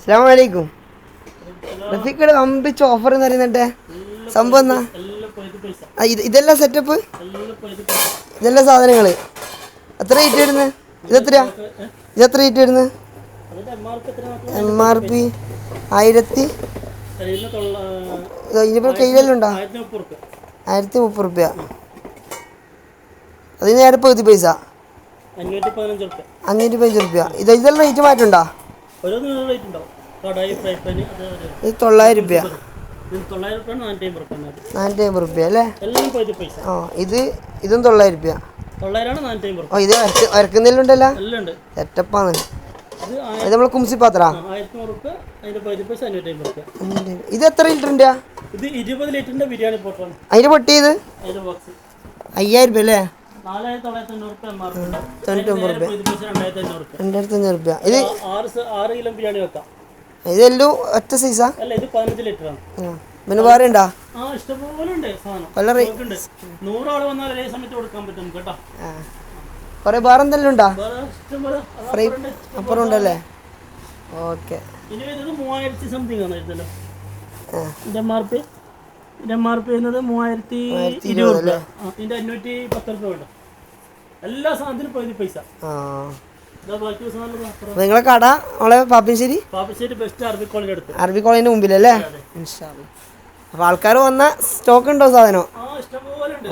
അസ്സലാമു അലൈക്കും. റഫീഖിടെ വമ്പിച്ച ഓഫർ എന്ന് പറയുന്നുണ്ട്. സംഭവം എന്നാ ഇതെല്ലാം സെറ്റപ്പ്, ഇതെല്ലാം സാധനങ്ങൾ എത്ര റേറ്റ് വരുന്നത്? ഇതെത്രയാ? ഇതെത്ര റേറ്റ് വരുന്നത്? MRP 1000. ഇതിപ്പോൾ കയ്യിലെല്ലാം ഉണ്ടോ? 1030 റുപ്യ. അതിന് നേരെ 10 പൈസ 515 റുപ്യ. ഇതെല്ലാം റേറ്റ് മാറ്റമുണ്ടോ? ഇത് 900 റുപ്യ, 450 റുപ്യ അല്ലേ? ആ ഇതും 900 റുപ്യ. ഓ ഇത് വരക്കുന്നതിലുണ്ടല്ലോ, സെറ്റപ്പാണ്. ഇത് നമ്മൾ കുംസി പാത്ര. ഇത് എത്ര ലിറ്ററിൻ്റെ? ഇത് 20 ലിറ്ററിന്റെ ബിരിയാണി പോട്ടാണ്. അതിന് പൊട്ടിയത് 5000 റുപ്യ അല്ലേ? 4500 റുപ്യ. 2500 റുപ്യ. ഇത് 6 കിലോ ബിരിയാണി വെക്കാം. ഇതെല്ലാം ഒറ്റ സൈസാ? അല്ല, ഇത് 15 ലിറ്ററാണ്. പിന്നെ വേറെ ഉണ്ടോ? ഇഷ്ടംപോലെ ഉണ്ട് സാധനം. 100 ആള് വന്നാൽ ഒരേ സമയത്ത് കൊടുക്കാൻ പറ്റും കേട്ടോ. കുറെ വേറെ എന്തെല്ലാം ഉണ്ടോ? ഫ്രൈ അപ്പുറം ഉണ്ടല്ലേ? ഓക്കെ. ഇനി വരുന്നത് 3000 സംതിങ് ആണ് എഴുതല്ലോ. MRP എന്നത് 3020 രൂപ. ഇതിന്റെ 510 രൂപ ഉണ്ട്. എല്ലാ സാധനത്തിനും 10 പൈസ. നിങ്ങളെ കട നമ്മളെ പാപ്പിശ്ശേരി ബെസ്റ്റ് അറബി കോളേജിന്റെ മുമ്പിലല്ലേ? അപ്പൊ ആൾക്കാർ വന്ന സ്റ്റോക്ക് ഉണ്ടോ സാധനം? ഇഷ്ടംപോലെ ഉണ്ട്.